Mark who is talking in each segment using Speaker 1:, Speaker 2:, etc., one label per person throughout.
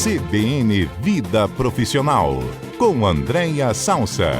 Speaker 1: CBN Vida Profissional, com Andréia Salsa.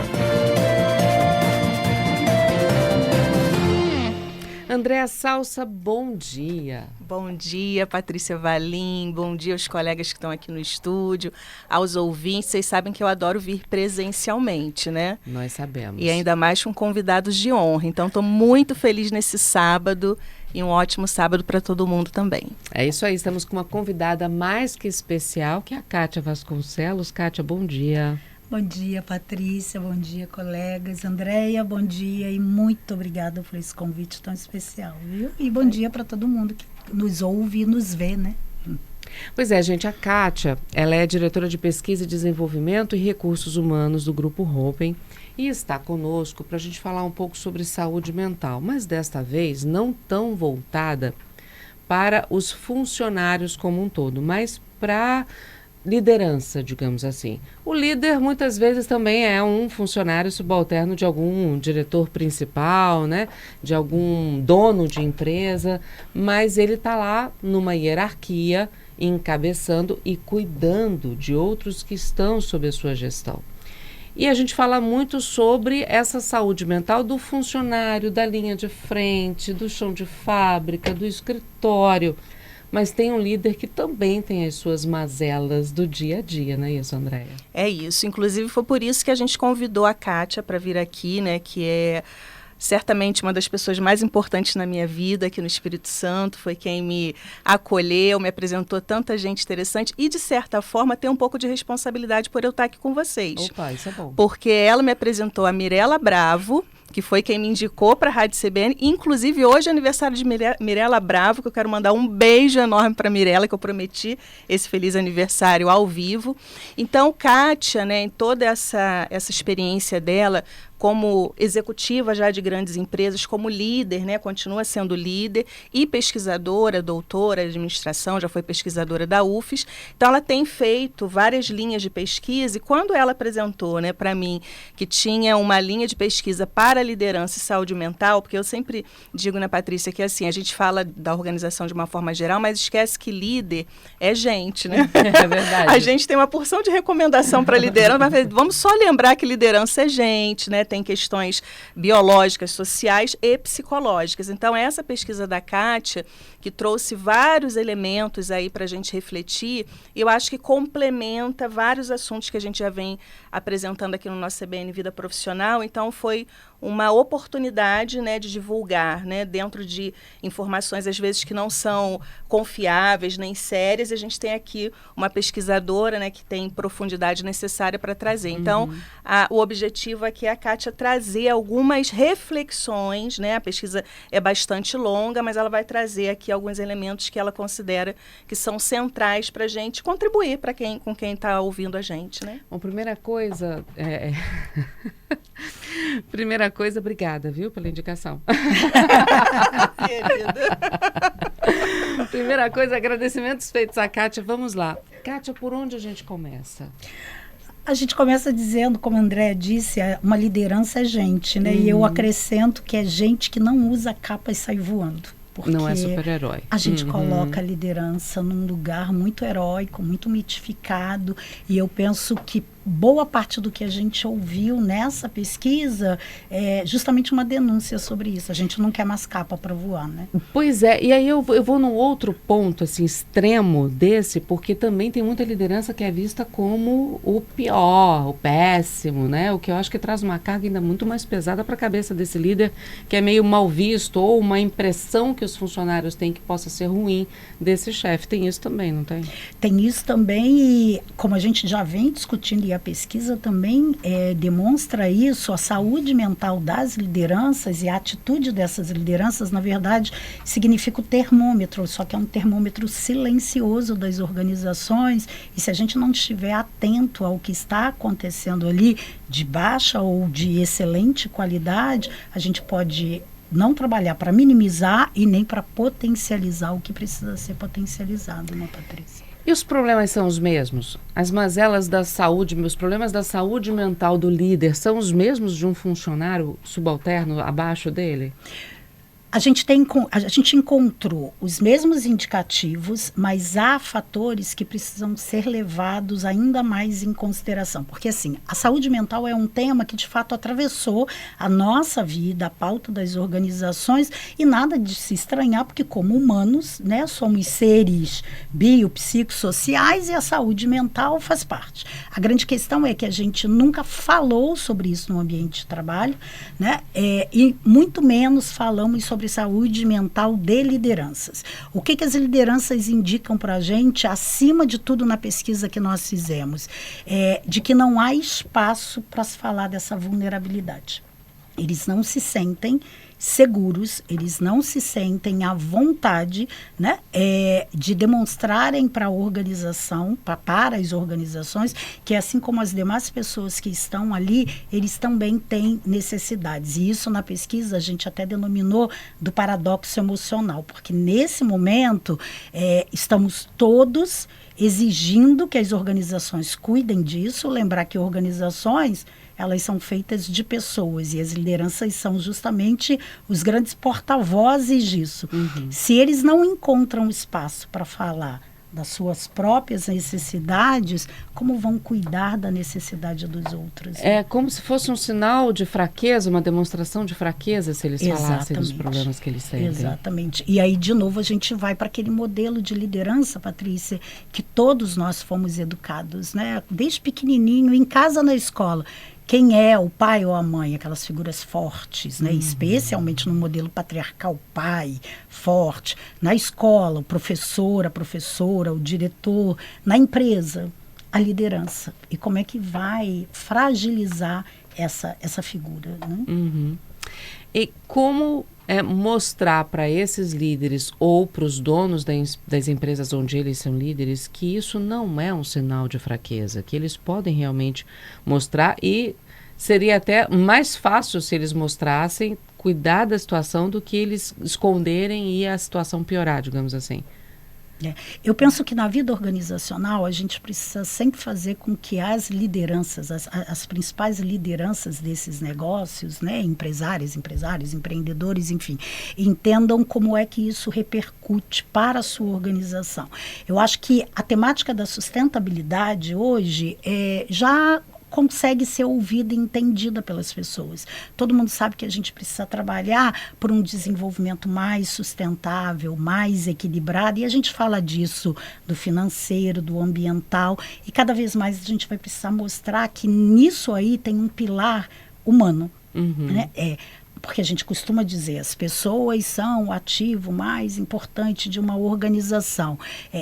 Speaker 2: Andréia Salsa, bom dia.
Speaker 3: Bom dia, Patrícia Valim, bom dia aos colegas que estão aqui no estúdio, aos ouvintes. Vocês sabem que eu adoro vir presencialmente, né?
Speaker 2: Nós sabemos.
Speaker 3: E ainda mais com convidados de honra. Então, estou muito feliz nesse sábado e um ótimo sábado para todo mundo também.
Speaker 2: É isso aí, estamos com uma convidada mais que especial, que é a Kátia Vasconcelos. Kátia, bom dia.
Speaker 4: Bom dia, Patrícia, bom dia, colegas. Andréia, bom dia e muito obrigada por esse convite tão especial, viu? E bom dia para todo mundo que nos ouve e nos vê, né?
Speaker 2: Pois é, gente, a Kátia, ela é diretora de Pesquisa e Desenvolvimento e Recursos Humanos do Grupo Ropen e está conosco para a gente falar um pouco sobre saúde mental, mas desta vez não tão voltada para os funcionários como um todo, mas para liderança, digamos assim. O líder muitas vezes também é um funcionário subalterno de algum diretor principal, né? De algum dono de empresa, mas ele está lá numa hierarquia, encabeçando e cuidando de outros que estão sob a sua gestão. E a gente fala muito sobre essa saúde mental do funcionário, da linha de frente, do chão de fábrica, do escritório. Mas tem um líder que também tem as suas mazelas do dia a dia, não é isso, Andréia?
Speaker 3: É isso. Inclusive, foi por isso que a gente convidou a Kátia para vir aqui, né? Que é certamente uma das pessoas mais importantes na minha vida aqui no Espírito Santo. Foi quem me acolheu, me apresentou tanta gente interessante e, de certa forma, tem um pouco de responsabilidade por eu estar aqui com vocês.
Speaker 2: Opa, isso é bom.
Speaker 3: Porque ela me apresentou a Mirela Bravo, que foi quem me indicou para a Rádio CBN. Inclusive, hoje é aniversário de Mirela Bravo, que eu quero mandar um beijo enorme para a Mirela, que eu prometi esse feliz aniversário ao vivo. Então, Kátia, né, em toda essa experiência dela, como executiva já de grandes empresas, como líder, né, continua sendo líder e pesquisadora, doutora em administração, já foi pesquisadora da UFES. Então, ela tem feito várias linhas de pesquisa e quando ela apresentou, né, para mim que tinha uma linha de pesquisa para liderança e saúde mental, porque eu sempre digo, né, Patrícia, que assim, a gente fala da organização de uma forma geral, mas esquece que líder é gente, né?
Speaker 2: É verdade.
Speaker 3: A gente tem uma porção de recomendação para liderança, mas vamos só lembrar que liderança é gente, né? Tem questões biológicas, sociais e psicológicas. Então, essa pesquisa da Kátia, que trouxe vários elementos aí para a gente refletir, eu acho que complementa vários assuntos que a gente já vem apresentando aqui no nosso CBN Vida Profissional. Então, foi uma oportunidade, né, de divulgar, né, dentro de informações, às vezes, que não são confiáveis nem sérias, e a gente tem aqui uma pesquisadora, né, que tem profundidade necessária para trazer. Então, o objetivo aqui é a Kátia trazer algumas reflexões, né, a pesquisa é bastante longa, mas ela vai trazer aqui alguns elementos que ela considera que são centrais para a gente contribuir com quem está ouvindo a gente, né?
Speaker 2: Bom, primeira coisa... Primeira coisa, obrigada, viu, pela indicação.
Speaker 3: Querida.
Speaker 2: Primeira coisa, agradecimentos feitos à Kátia. Vamos lá. Kátia, por onde a gente começa?
Speaker 4: A gente começa dizendo, como a Andréia disse, uma liderança é gente, né? E eu acrescento que é gente que não usa capa e sai voando. Porque
Speaker 2: não é super-herói.
Speaker 4: A gente coloca a liderança num lugar muito heróico, muito mitificado, e eu penso que boa parte do que a gente ouviu nessa pesquisa é justamente uma denúncia sobre isso. A gente não quer mais capa para voar, né?
Speaker 2: Pois é, e aí eu vou num outro ponto, assim, extremo desse, porque também tem muita liderança que é vista como o pior, o péssimo, né? O que eu acho que traz uma carga ainda muito mais pesada para a cabeça desse líder, que é meio mal visto, ou uma impressão que os funcionários têm que possa ser ruim desse chefe. Tem isso também, não tem?
Speaker 4: Tem isso também, e como a gente já vem discutindo, e a pesquisa também demonstra isso, a saúde mental das lideranças e a atitude dessas lideranças, na verdade, significa o termômetro, só que é um termômetro silencioso das organizações, e se a gente não estiver atento ao que está acontecendo ali, de baixa ou de excelente qualidade, a gente pode não trabalhar para minimizar e nem para potencializar o que precisa ser potencializado, né, Patrícia?
Speaker 2: E os problemas são os mesmos? As mazelas da saúde, os problemas da saúde mental do líder são os mesmos de um funcionário subalterno abaixo dele?
Speaker 4: a gente encontrou os mesmos indicativos, mas há fatores que precisam ser levados ainda mais em consideração. Porque, assim, a saúde mental é um tema que, de fato, atravessou a nossa vida, a pauta das organizações, e nada de se estranhar, porque, como humanos, né, somos seres biopsicossociais e a saúde mental faz parte. A grande questão é que a gente nunca falou sobre isso no ambiente de trabalho, né, e muito menos falamos sobre saúde mental de lideranças. O que as lideranças indicam para a gente, acima de tudo na pesquisa que nós fizemos, de que não há espaço para se falar dessa vulnerabilidade. Eles não se sentem seguros, eles não se sentem à vontade, né, de demonstrarem para a organização, para as organizações, que assim como as demais pessoas que estão ali, eles também têm necessidades. E isso na pesquisa a gente até denominou do paradoxo emocional, porque nesse momento estamos todos exigindo que as organizações cuidem disso, lembrar que organizações, elas são feitas de pessoas e as lideranças são justamente os grandes porta-vozes disso. Uhum. Se eles não encontram espaço para falar das suas próprias necessidades, como vão cuidar da necessidade dos outros?
Speaker 2: É como se fosse um sinal de fraqueza, uma demonstração de fraqueza, se eles falassem dos problemas que eles sentem.
Speaker 4: Exatamente. E aí, de novo, a gente vai para aquele modelo de liderança, Patrícia, que todos nós fomos educados, né? Desde pequenininho, em casa, na escola. Quem é o pai ou a mãe? Aquelas figuras fortes, né? Especialmente no modelo patriarcal, pai, forte. Na escola, o professor, a professora, o diretor. Na empresa, a liderança. E como é que vai fragilizar essa figura, né?
Speaker 2: Uhum. E como mostrar para esses líderes ou para os donos das empresas onde eles são líderes que isso não é um sinal de fraqueza, que eles podem realmente mostrar, e seria até mais fácil se eles mostrassem, cuidar da situação, do que eles esconderem e a situação piorar, digamos assim.
Speaker 4: Eu penso que na vida organizacional a gente precisa sempre fazer com que as lideranças, as principais lideranças desses negócios, né, empresários, empreendedores, enfim, entendam como é que isso repercute para a sua organização. Eu acho que a temática da sustentabilidade hoje já consegue ser ouvida e entendida pelas pessoas. Todo mundo sabe que a gente precisa trabalhar por um desenvolvimento mais sustentável, mais equilibrado, e a gente fala disso do financeiro, do ambiental, e cada vez mais a gente vai precisar mostrar que nisso aí tem um pilar humano. Uhum. Né? Porque a gente costuma dizer, as pessoas são o ativo mais importante de uma organização.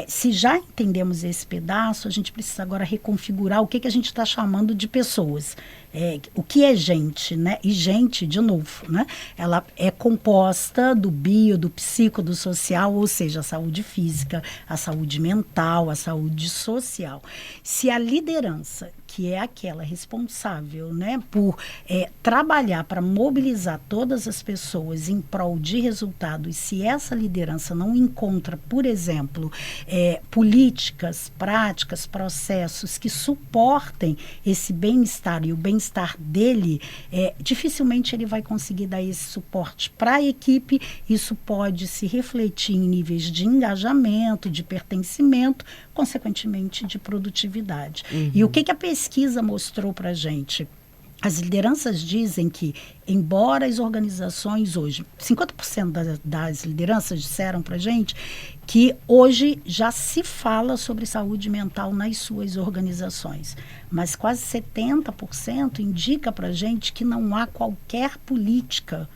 Speaker 4: Se já entendemos esse pedaço, a gente precisa agora reconfigurar o que a gente está chamando de pessoas. O que é gente, né? E gente, de novo, né? Ela é composta do bio, do psico, do social, ou seja, a saúde física, a saúde mental, a saúde social. Se a liderança, que é aquela responsável, né, por trabalhar para mobilizar todas as pessoas em prol de resultados, se essa liderança não encontra, por exemplo, políticas, práticas, processos que suportem esse bem-estar e o bem-estar dele, dificilmente ele vai conseguir dar esse suporte para a equipe. Isso pode se refletir em níveis de engajamento, de pertencimento, consequentemente de produtividade. Uhum. E o que a pesquisa mostrou para a gente? As lideranças dizem que, embora as organizações hoje, 50% das lideranças disseram para a gente que hoje já se fala sobre saúde mental nas suas organizações, mas quase 70% indica para a gente que não há qualquer políticas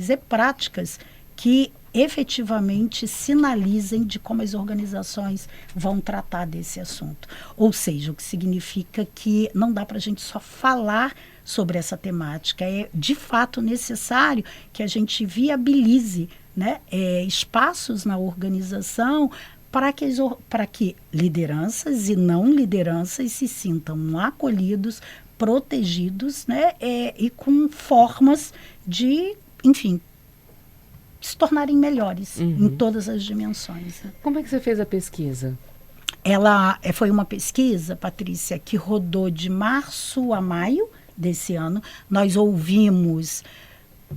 Speaker 4: e práticas que efetivamente sinalizem de como as organizações vão tratar desse assunto. Ou seja, o que significa que não dá para a gente só falar sobre essa temática. É de fato necessário que a gente viabilize, né, espaços na organização para que lideranças e não lideranças se sintam acolhidos, protegidos, né, e com formas de, enfim, se tornarem melhores em todas as dimensões.
Speaker 2: Como é que você fez a pesquisa?
Speaker 4: Ela foi uma pesquisa, Patrícia, que rodou de março a maio desse ano. Nós ouvimos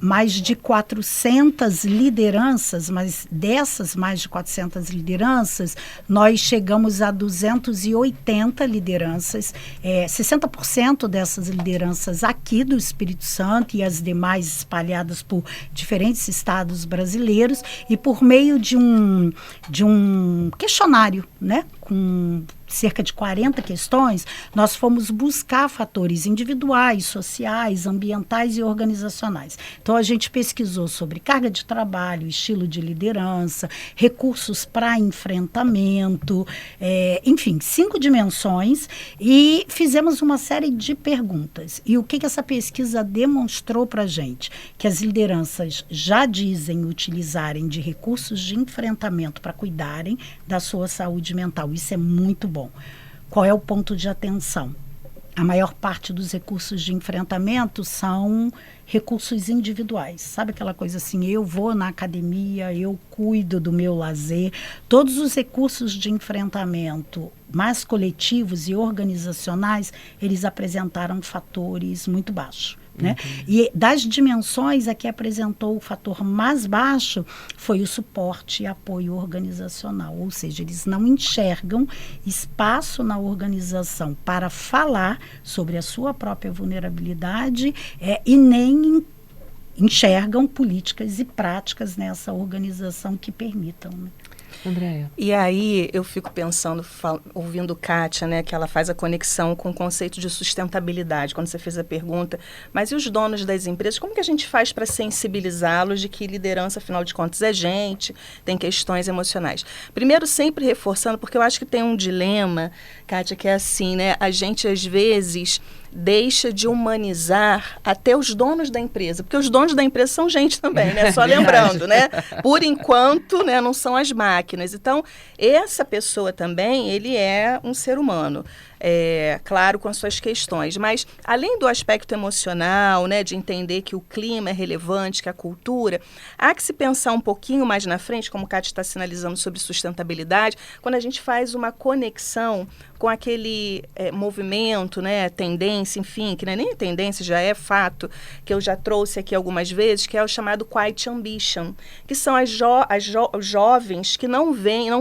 Speaker 4: mais de 400 lideranças, mas dessas mais de 400 lideranças, nós chegamos a 280 lideranças, 60% dessas lideranças aqui do Espírito Santo e as demais espalhadas por diferentes estados brasileiros, e por meio de um questionário, né, com cerca de 40 questões, nós fomos buscar fatores individuais, sociais, ambientais e organizacionais. Então, a gente pesquisou sobre carga de trabalho, estilo de liderança, recursos para enfrentamento, enfim, 5 dimensões, e fizemos uma série de perguntas. E o que essa pesquisa demonstrou para a gente? Que as lideranças já dizem utilizarem de recursos de enfrentamento para cuidarem da sua saúde mental. Isso é muito bom. Qual é o ponto de atenção? A maior parte dos recursos de enfrentamento são recursos individuais. Sabe aquela coisa assim, eu vou na academia, eu cuido do meu lazer. Todos os recursos de enfrentamento mais coletivos e organizacionais, eles apresentaram fatores muito baixos. Né? E das dimensões, a que apresentou o fator mais baixo foi o suporte e apoio organizacional, ou seja, eles não enxergam espaço na organização para falar sobre a sua própria vulnerabilidade e nem enxergam políticas e práticas nessa organização que permitam. Né?
Speaker 2: Andréia.
Speaker 3: E aí eu fico pensando, ouvindo Kátia, né, que ela faz a conexão com o conceito de sustentabilidade, quando você fez a pergunta, mas e os donos das empresas, como que a gente faz para sensibilizá-los de que liderança, afinal de contas, é gente, tem questões emocionais? Primeiro, sempre reforçando, porque eu acho que tem um dilema, Kátia, que é assim, né, a gente às vezes deixa de humanizar até os donos da empresa, porque os donos da empresa são gente também, né? Só lembrando, né? Por enquanto, né, não são as máquinas. Então, essa pessoa também, ele é um ser humano. Claro, com as suas questões, mas além do aspecto emocional, né, de entender que o clima é relevante, que a cultura, há que se pensar um pouquinho mais na frente, como o Kátia está sinalizando sobre sustentabilidade, quando a gente faz uma conexão com aquele movimento, né, tendência, enfim, que não é nem tendência, já é fato, que eu já trouxe aqui algumas vezes, que é o chamado Quiet Ambition, que são os jovens que não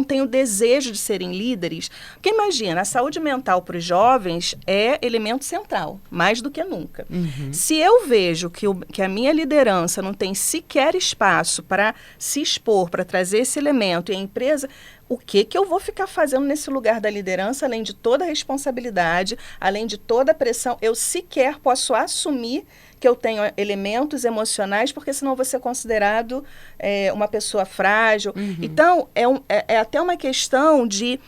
Speaker 3: têm o desejo de serem líderes. Porque imagina, a saúde mental para os jovens é elemento central, mais do que nunca. Uhum. Se eu vejo que a minha liderança não tem sequer espaço para se expor, para trazer esse elemento, e a empresa, o que eu vou ficar fazendo nesse lugar da liderança, além de toda a responsabilidade, além de toda a pressão, eu sequer posso assumir que eu tenho elementos emocionais, porque senão eu vou ser considerado uma pessoa frágil. Uhum. Então, é até uma questão de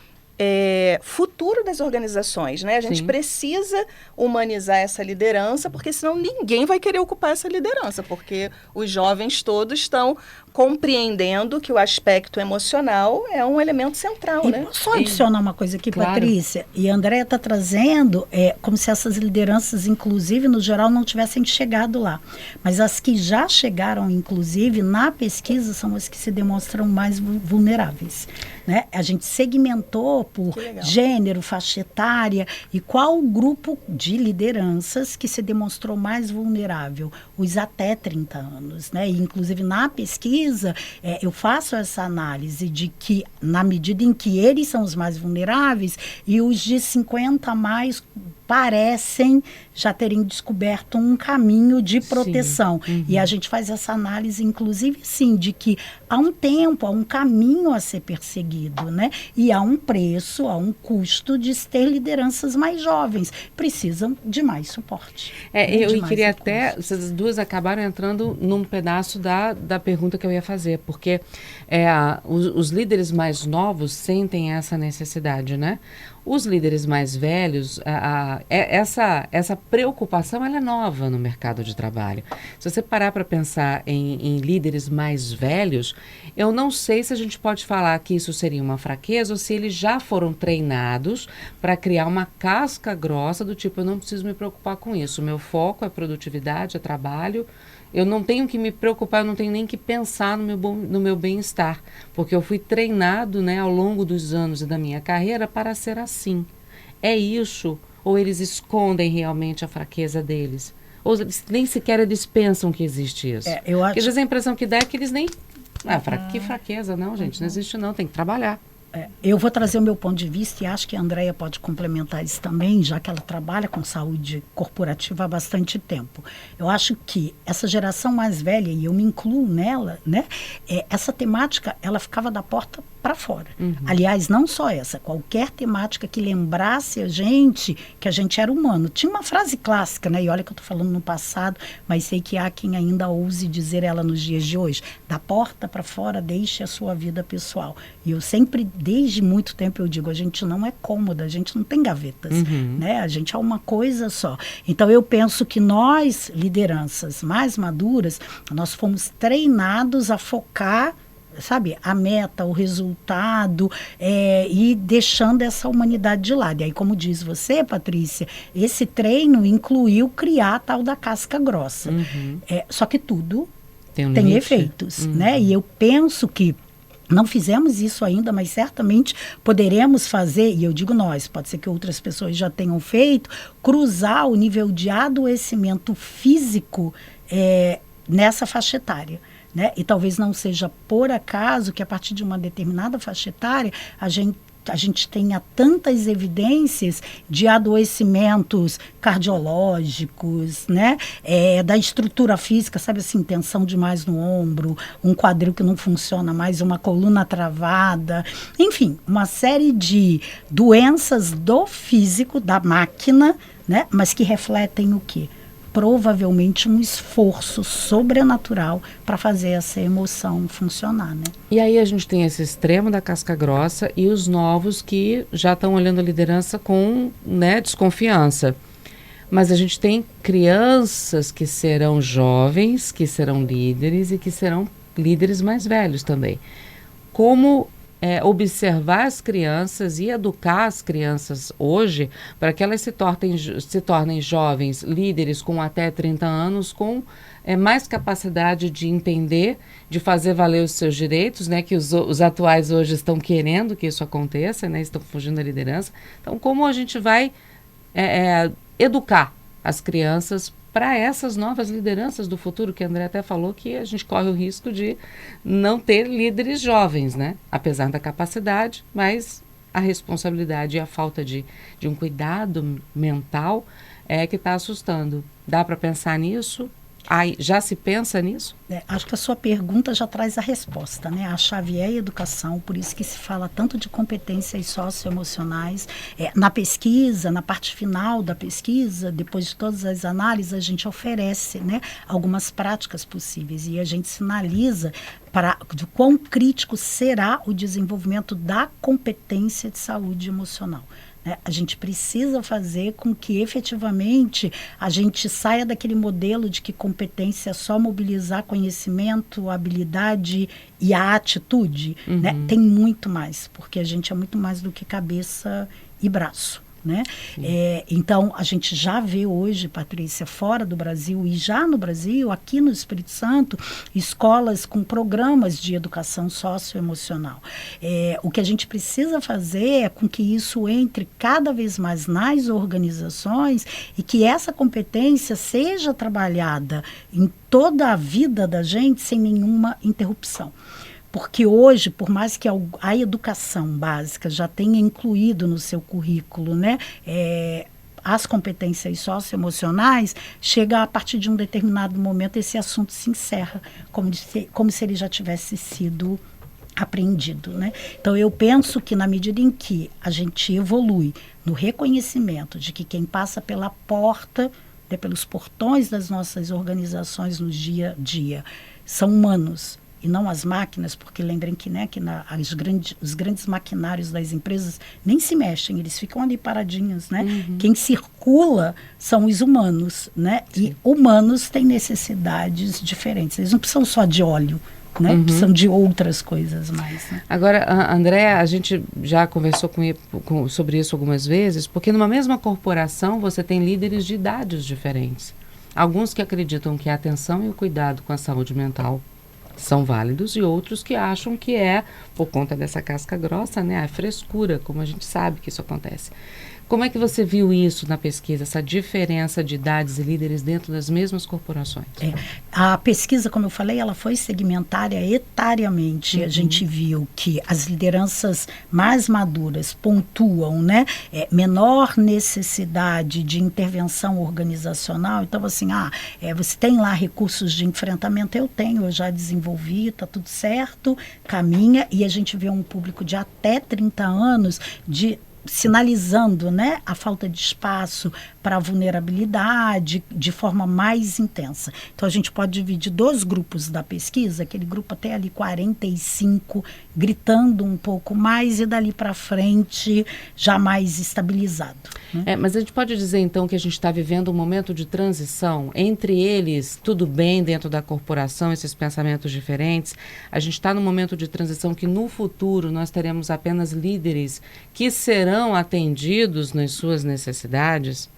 Speaker 3: futuro das organizações, né? A gente precisa humanizar essa liderança, porque senão ninguém vai querer ocupar essa liderança, porque os jovens todos estão compreendendo que o aspecto emocional é um elemento central, né?
Speaker 4: Posso adicionar uma coisa aqui, claro. Patrícia? E a Andréia está trazendo como se essas lideranças, inclusive, no geral, não tivessem chegado lá. Mas as que já chegaram, inclusive, na pesquisa, são as que se demonstram mais vulneráveis. Né? A gente segmentou por gênero, faixa etária, e qual o grupo de lideranças que se demonstrou mais vulnerável? Os até 30 anos. Né? E, inclusive, na pesquisa, eu faço essa análise de que, na medida em que eles são os mais vulneráveis, e os de 50 a mais parecem já terem descoberto um caminho de proteção. Uhum. E a gente faz essa análise, inclusive, sim, de que há um tempo, há um caminho a ser perseguido, né? E há um preço, há um custo de ter lideranças mais jovens. Precisam de mais suporte.
Speaker 2: Eu queria até, vocês duas acabaram entrando num pedaço da pergunta que eu ia fazer, porque os líderes mais novos sentem essa necessidade, né? Os líderes mais velhos, essa preocupação ela é nova no mercado de trabalho. Se você parar para pensar em líderes mais velhos, eu não sei se a gente pode falar que isso seria uma fraqueza ou se eles já foram treinados para criar uma casca grossa do tipo, eu não preciso me preocupar com isso. O meu foco é produtividade, é trabalho. Eu não tenho que me preocupar, eu não tenho nem que pensar no meu bem-estar, porque eu fui treinado, né, ao longo dos anos e da minha carreira para ser assim. É isso? Ou eles escondem realmente a fraqueza deles? ou nem sequer eles pensam que existe isso?
Speaker 4: Eu acho...
Speaker 2: Porque às vezes a impressão que dá é que eles nem... que fraqueza, não, gente, não existe não, tem que trabalhar.
Speaker 4: Eu vou trazer o meu ponto de vista e acho que a Andréia pode complementar isso também, já que ela trabalha com saúde corporativa há bastante tempo. Eu acho que essa geração mais velha, e eu me incluo nela, né? Essa temática, ela ficava da porta para fora. Aliás, não só essa, qualquer temática que lembrasse a gente que a gente era humano. Tinha uma frase clássica, né? E olha que eu estou falando no passado, mas sei que há quem ainda ouse dizer ela nos dias de hoje. Da porta para fora, deixe a sua vida pessoal. E eu sempre, desde muito tempo, eu digo, a gente não é cômoda, a gente não tem gavetas, né? A gente é uma coisa só. Então, eu penso que nós, lideranças mais maduras, nós fomos treinados a focar, sabe, a meta, o resultado, e deixando essa humanidade de lado. E aí, como diz você, Patrícia, esse treino incluiu criar a tal da casca grossa. Só que tudo tem efeitos, né? E eu penso que não fizemos isso ainda, mas certamente poderemos fazer, e eu digo nós, pode ser que outras pessoas já tenham feito, cruzar o nível de adoecimento físico nessa faixa etária. Né? E talvez não seja por acaso que a partir de uma determinada faixa etária a gente tenha tantas evidências de adoecimentos cardiológicos, né? Da estrutura física, sabe assim, tensão demais no ombro, um quadril que não funciona mais, uma coluna travada, enfim, uma série de doenças do físico, da máquina, né? Mas que refletem o quê? Provavelmente um esforço sobrenatural para fazer essa emoção funcionar, né?
Speaker 2: E aí a gente tem esse extremo da casca grossa e os novos que já estão olhando a liderança com, né, desconfiança. Mas a gente tem crianças que serão jovens, que serão líderes e que serão líderes mais velhos também. Como observar as crianças e educar as crianças hoje para que elas se tornem jovens, líderes com até 30 anos, com mais capacidade de entender, de fazer valer os seus direitos, né, que os atuais hoje estão querendo que isso aconteça, né, estão fugindo da liderança. Então, como a gente vai educar as crianças para essas novas lideranças do futuro, que a André até falou que a gente corre o risco de não ter líderes jovens, né? Apesar da capacidade, mas a responsabilidade e a falta de um cuidado mental que está assustando. Dá para pensar nisso? Já se pensa nisso?
Speaker 4: Acho que a sua pergunta já traz a resposta, né? A chave é a educação, por isso que se fala tanto de competências socioemocionais. Na pesquisa, na parte final da pesquisa, depois de todas as análises, a gente oferece, né, algumas práticas possíveis e a gente sinaliza de quão crítico será o desenvolvimento da competência de saúde emocional. A gente precisa fazer com que efetivamente a gente saia daquele modelo de que competência é só mobilizar conhecimento, habilidade e a atitude. Né? Tem muito mais, porque a gente é muito mais do que cabeça e braço. Né? Então, a gente já vê hoje, Patrícia, fora do Brasil e já no Brasil, aqui no Espírito Santo, escolas com programas de educação socioemocional. O que a gente precisa fazer é com que isso entre cada vez mais nas organizações e que essa competência seja trabalhada em toda a vida da gente sem nenhuma interrupção. Porque hoje, por mais que a educação básica já tenha incluído no seu currículo, né, as competências socioemocionais, chega a partir de um determinado momento esse assunto se encerra, como se ele já tivesse sido aprendido. Né? Então, eu penso que na medida em que a gente evolui no reconhecimento de que quem passa pela porta, pelos portões das nossas organizações no dia a dia, são humanos, e não as máquinas, porque lembrem que, né, que os grandes maquinários das empresas nem se mexem, eles ficam ali paradinhos, né? Quem circula são os humanos, né? E humanos têm necessidades diferentes, eles não precisam só de óleo, né? Precisam de outras coisas mais. Né?
Speaker 2: Agora, André, a gente já conversou sobre isso algumas vezes, porque numa mesma corporação você tem líderes de idades diferentes. Alguns que acreditam que a atenção e o cuidado com a saúde mental são válidos e outros que acham que por conta dessa casca grossa, né, a frescura, como a gente sabe que isso acontece. Como é que você viu isso na pesquisa, essa diferença de idades e líderes dentro das mesmas corporações?
Speaker 4: A pesquisa, como eu falei, ela foi segmentária etariamente. A gente viu que as lideranças mais maduras pontuam, né, menor necessidade de intervenção organizacional. Então, assim, você tem lá recursos de enfrentamento? Eu tenho, eu já desenvolvi, está tudo certo, caminha. E a gente vê um público de até 30 anos sinalizando, né, a falta de espaço para vulnerabilidade de forma mais intensa. Então, a gente pode dividir 2 grupos da pesquisa, aquele grupo até ali 45, gritando um pouco mais, e dali para frente já mais estabilizado. Né?
Speaker 2: Mas a gente pode dizer, então, que a gente está vivendo um momento de transição, entre eles, tudo bem dentro da corporação, esses pensamentos diferentes, a gente está num momento de transição que no futuro nós teremos apenas líderes que serão atendidos nas suas necessidades?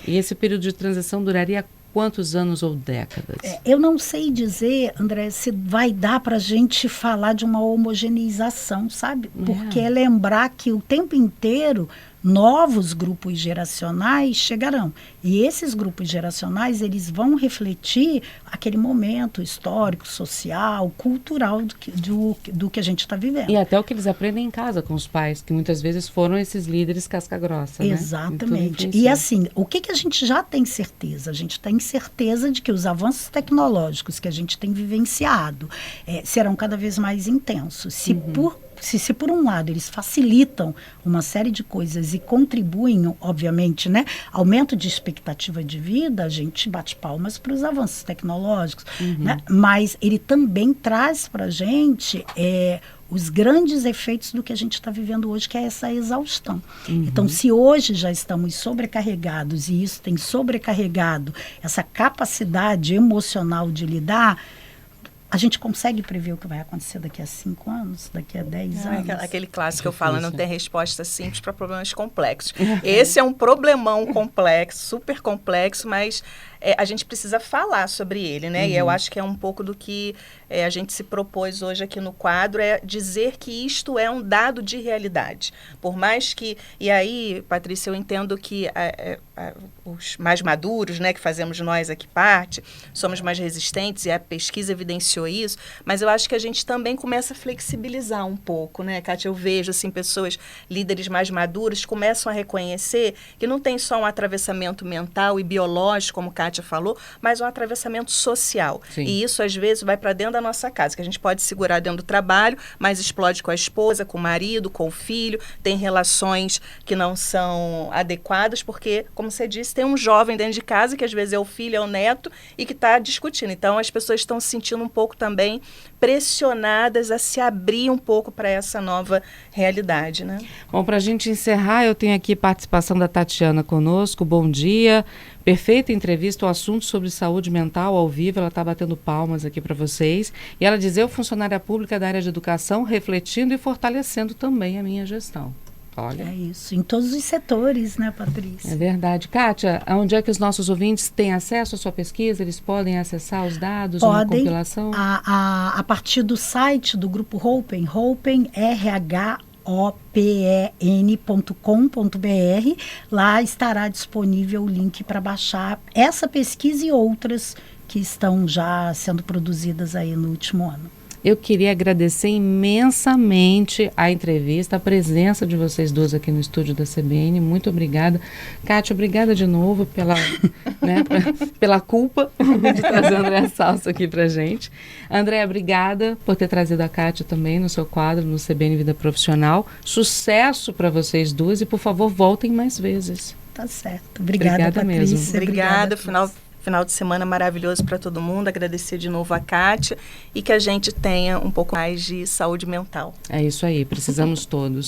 Speaker 2: E esse período de transição duraria quantos anos ou décadas?
Speaker 4: Eu não sei dizer, André, se vai dar para a gente falar de uma homogeneização, sabe? Porque é lembrar que o tempo inteiro novos grupos geracionais chegarão. E esses grupos geracionais, eles vão refletir aquele momento histórico, social, cultural do que a gente está vivendo.
Speaker 2: E até o que eles aprendem em casa com os pais, que muitas vezes foram esses líderes casca-grossa, né?
Speaker 4: Exatamente. E assim, o que a gente já tem certeza? A gente tem certeza de que os avanços tecnológicos que a gente tem vivenciado serão cada vez mais intensos. Se por um lado eles facilitam uma série de coisas e contribuem, obviamente, né, aumento de expectativa de vida, a gente bate palmas para os avanços tecnológicos, né? Mas ele também traz para a gente os grandes efeitos do que a gente está vivendo hoje, que é essa exaustão. Então, se hoje já estamos sobrecarregados e isso tem sobrecarregado essa capacidade emocional de lidar, a gente consegue prever o que vai acontecer daqui a 5 anos, daqui a 10 anos?
Speaker 3: Aquele clássico que eu falo, não tem resposta simples para problemas complexos. Esse é um problemão complexo, super complexo, mas a gente precisa falar sobre ele, né? E eu acho que é um pouco do que a gente se propôs hoje aqui no quadro, é dizer que isto é um dado de realidade. Por mais que... E aí, Patrícia, eu entendo que os mais maduros, né, que fazemos nós aqui parte, somos mais resistentes e a pesquisa evidenciou isso, mas eu acho que a gente também começa a flexibilizar um pouco, né, Kátia? Eu vejo, assim, pessoas, líderes mais maduros, começam a reconhecer que não tem só um atravessamento mental e biológico, como Kátia falou, mas um atravessamento social. Sim. E isso, às vezes, vai para dentro da nossa casa, que a gente pode segurar dentro do trabalho, mas explode com a esposa, com o marido, com o filho, tem relações que não são adequadas, porque, como você disse, tem um jovem dentro de casa, que às vezes é o filho, é o neto, e que está discutindo. Então, as pessoas estão se sentindo um pouco também pressionadas a se abrir um pouco para essa nova realidade, né?
Speaker 2: Bom, para a gente encerrar, eu tenho aqui participação da Tatiana conosco. Bom dia. Perfeita entrevista, um assunto sobre saúde mental ao vivo. Ela está batendo palmas aqui para vocês. E ela diz: eu, funcionária pública da área de educação, refletindo e fortalecendo também a minha gestão. Olha.
Speaker 4: É isso, em todos os setores, né, Patrícia?
Speaker 2: É verdade. Kátia, onde é que os nossos ouvintes têm acesso à sua pesquisa? Eles podem acessar os dados, uma compilação?
Speaker 4: A partir do site do Grupo Hopen, hopen.com.br, lá estará disponível o link para baixar essa pesquisa e outras que estão já sendo produzidas aí no último ano.
Speaker 2: Eu queria agradecer imensamente a entrevista, a presença de vocês duas aqui no estúdio da CBN. Muito obrigada. Kátia, obrigada de novo pela culpa de trazer a Andréa Salsa aqui pra gente. Andréa, obrigada por ter trazido a Kátia também no seu quadro, no CBN Vida Profissional. Sucesso para vocês duas e, por favor, voltem mais vezes.
Speaker 4: Tá certo. Obrigada Patrícia.
Speaker 2: Mesmo.
Speaker 3: Obrigada. Final de semana maravilhoso para todo mundo. Agradecer de novo a Kátia e que a gente tenha um pouco mais de saúde mental.
Speaker 2: É isso aí, precisamos todos.